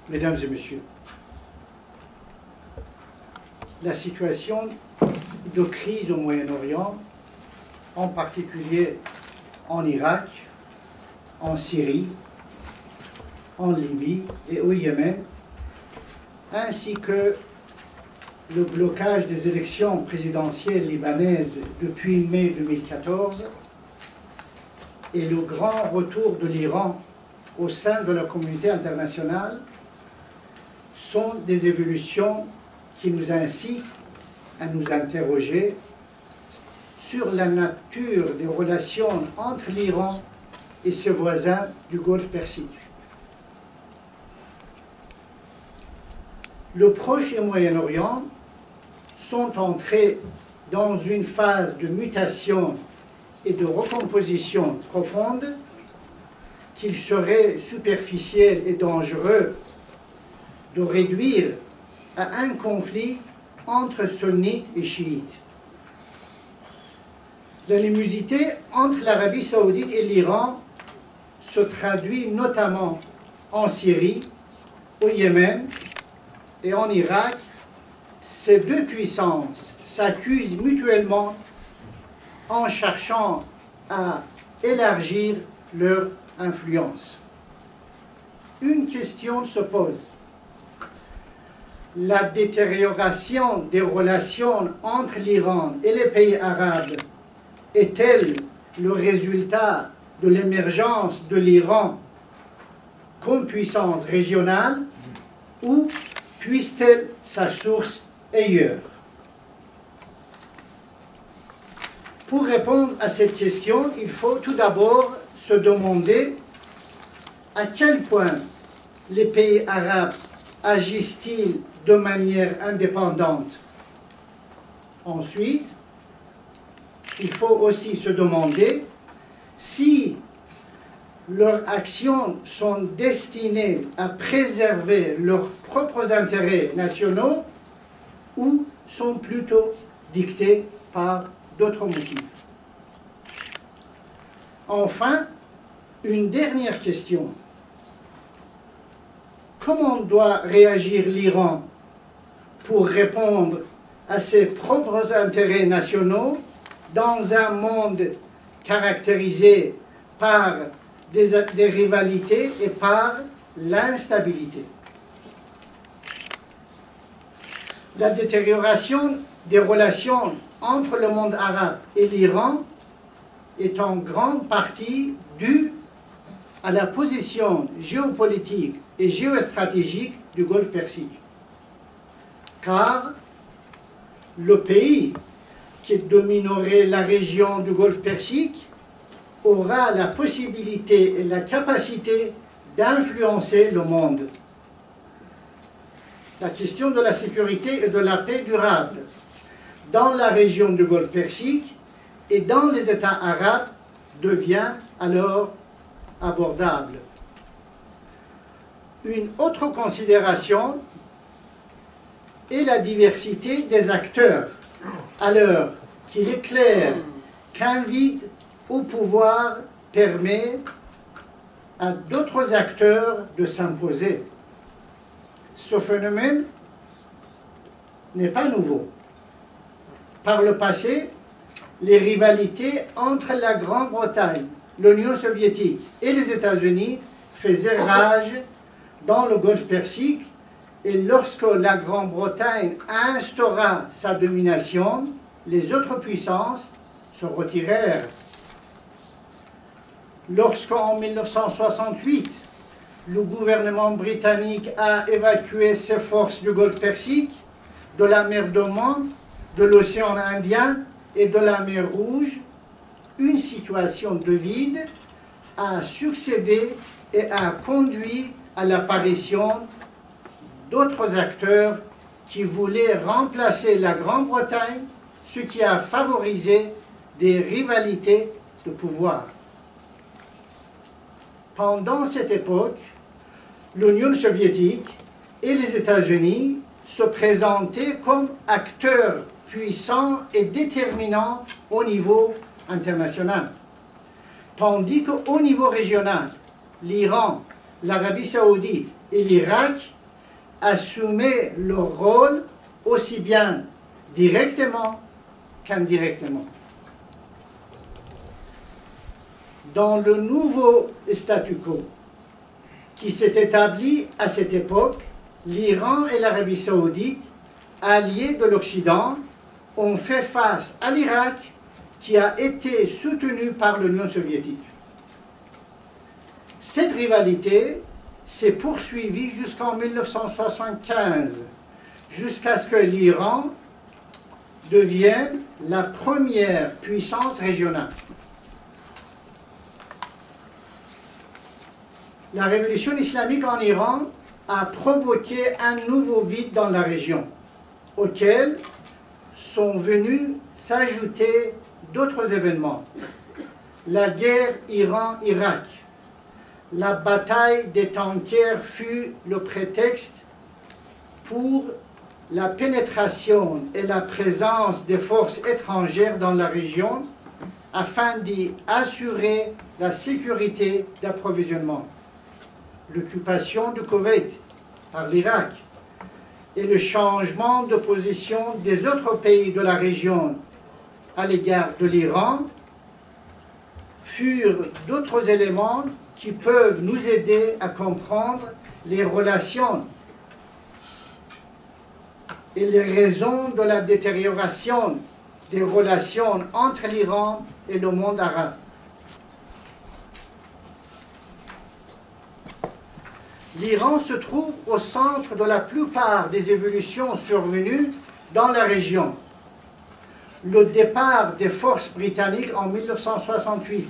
Mesdames et messieurs, la situation de crise au Moyen-Orient, en particulier en Irak, en Syrie, en Libye et au Yémen, ainsi que le blocage des élections présidentielles libanaises depuis mai 2014 et le grand retour de l'Iran au sein de la communauté internationale sont des évolutions qui nous incitent à nous interroger sur la nature des relations entre l'Iran et ses voisins du Golfe Persique. Le Proche et Moyen-Orient sont entrés dans une phase de mutation et de recomposition profonde qu'il serait superficiel et dangereux de réduire à un conflit entre sunnites et chiites. L'animosité entre l'Arabie saoudite et l'Iran se traduit notamment en Syrie, au Yémen et en Irak. Ces deux puissances s'accusent mutuellement en cherchant à élargir leur influence. Une question se pose. La détérioration des relations entre l'Iran et les pays arabes est-elle le résultat de l'émergence de l'Iran comme puissance régionale ou puise-t-elle sa source ailleurs? Pour répondre à cette question, il faut tout d'abord se demander à quel point les pays arabes agissent-ils de manière indépendante. Ensuite, il faut aussi se demander si leurs actions sont destinées à préserver leurs propres intérêts nationaux ou sont plutôt dictées par d'autres motifs. Enfin, une dernière question. Comment doit réagir l'Iran pour répondre à ses propres intérêts nationaux dans un monde caractérisé par des rivalités et par l'instabilité? La détérioration des relations entre le monde arabe et l'Iran est en grande partie due à la position géopolitique et géostratégique du Golfe Persique. Car le pays qui dominerait la région du Golfe Persique aura la possibilité et la capacité d'influencer le monde. La question de la sécurité et de la paix durable dans la région du Golfe Persique et dans les États arabes devient alors abordable. Une autre considération est la diversité des acteurs, alors qu'il est clair qu'un vide au pouvoir permet à d'autres acteurs de s'imposer. Ce phénomène n'est pas nouveau. Par le passé, les rivalités entre la Grande-Bretagne, l'Union soviétique et les États-Unis faisaient rage dans le Golfe Persique, et lorsque la Grande-Bretagne instaura sa domination, les autres puissances se retirèrent. Lorsqu'en 1968, le gouvernement britannique a évacué ses forces du Golfe Persique, de la mer d'Oman, de l'océan Indien et de la mer Rouge, une situation de vide a succédé et a conduit à l'apparition d'autres acteurs qui voulaient remplacer la Grande-Bretagne, ce qui a favorisé des rivalités de pouvoir. Pendant cette époque, l'Union soviétique et les États-Unis se présentaient comme acteurs puissants et déterminants au niveau international. Tandis qu'au niveau régional, l'Iran, l'Arabie saoudite et l'Irak assumer leur rôle aussi bien directement qu'indirectement. Dans le nouveau statu quo qui s'est établi à cette époque, l'Iran et l'Arabie saoudite, alliés de l'Occident, ont fait face à l'Irak qui a été soutenu par l'Union soviétique. Cette rivalité s'est poursuivie jusqu'en 1975, jusqu'à ce que l'Iran devienne la première puissance régionale. La révolution islamique en Iran a provoqué un nouveau vide dans la région, auquel sont venus s'ajouter d'autres événements. La guerre Iran-Irak. La bataille des tankers fut le prétexte pour la pénétration et la présence des forces étrangères dans la région afin d'y assurer la sécurité d'approvisionnement. L'occupation du Koweït par l'Irak et le changement de position des autres pays de la région à l'égard de l'Iran furent d'autres éléments qui peuvent nous aider à comprendre les relations et les raisons de la détérioration des relations entre l'Iran et le monde arabe. L'Iran se trouve au centre de la plupart des évolutions survenues dans la région. Le départ des forces britanniques en 1968,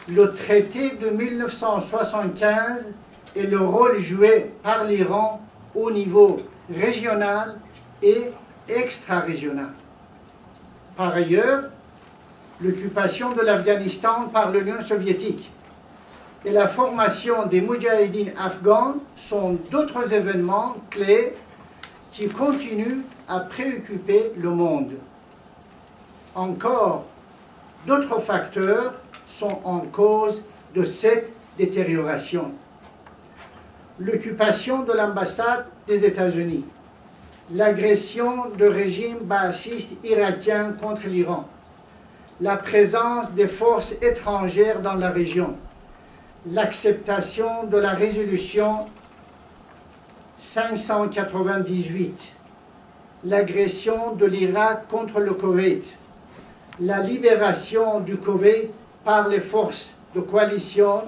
le traité de 1975 et le rôle joué par l'Iran au niveau régional et extra-régional. Par ailleurs, l'occupation de l'Afghanistan par l'Union soviétique et la formation des Moudjahidines afghans sont d'autres événements clés qui continuent à préoccuper le monde. Encore d'autres facteurs sont en cause de cette détérioration. L'occupation de l'ambassade des États-Unis, l'agression du régime baathiste irakien contre l'Iran, la présence des forces étrangères dans la région, l'acceptation de la résolution 598, l'agression de l'Irak contre le Koweït, la libération du Koweït par les forces de coalition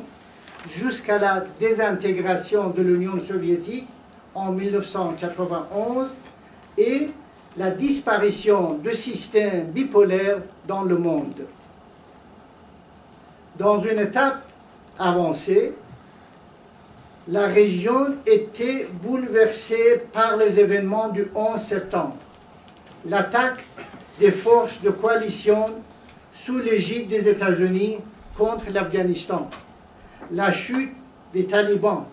jusqu'à la désintégration de l'Union soviétique en 1991 et la disparition de systèmes bipolaires dans le monde. Dans une étape avancée, la région était bouleversée par les événements du 11 septembre, l'attaque des forces de coalition sous l'égide des États-Unis contre l'Afghanistan, la chute des talibans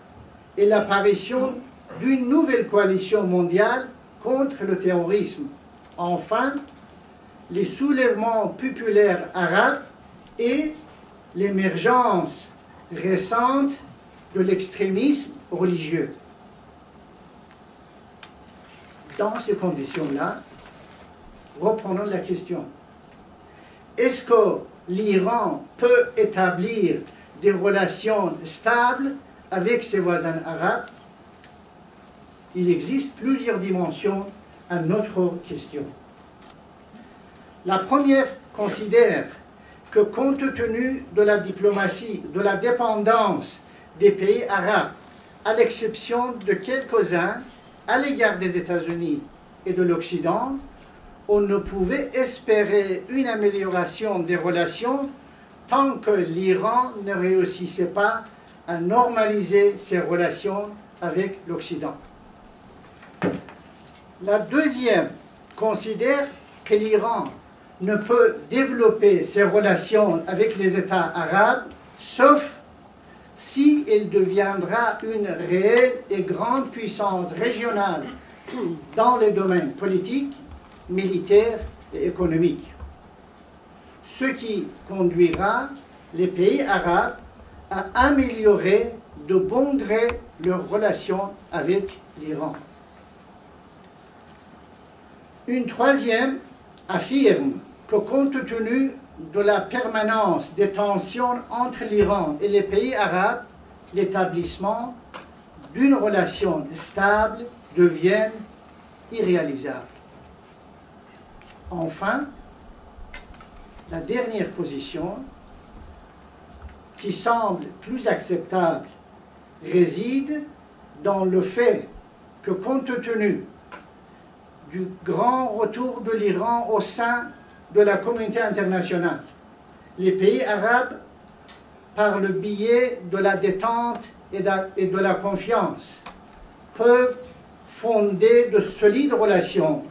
et l'apparition d'une nouvelle coalition mondiale contre le terrorisme. Enfin, les soulèvements populaires arabes et l'émergence récente de l'extrémisme religieux. Dans ces conditions-là, reprenons la question. Est-ce que l'Iran peut établir des relations stables avec ses voisins arabes? Il existe plusieurs dimensions à notre question. La première considère que compte tenu de la diplomatie, de la dépendance des pays arabes, à l'exception de quelques-uns, à l'égard des États-Unis et de l'Occident, on ne pouvait espérer une amélioration des relations tant que l'Iran ne réussissait pas à normaliser ses relations avec l'Occident. La deuxième considère que l'Iran ne peut développer ses relations avec les États arabes sauf si il deviendra une réelle et grande puissance régionale dans les domaines politiques, militaires et économiques. Ce qui conduira les pays arabes à améliorer de bon gré leurs relations avec l'Iran. Une troisième affirme que compte tenu de la permanence des tensions entre l'Iran et les pays arabes, l'établissement d'une relation stable devient irréalisable. Enfin, la dernière position, qui semble plus acceptable, réside dans le fait que, compte tenu du grand retour de l'Iran au sein de la communauté internationale, les pays arabes, par le biais de la détente et de la confiance, peuvent fonder de solides relations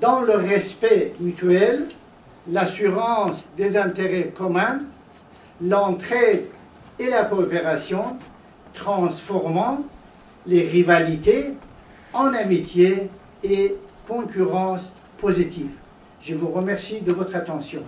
dans le respect mutuel, l'assurance des intérêts communs, l'entraide et la coopération, transformant les rivalités en amitié et concurrence positive. Je vous remercie de votre attention.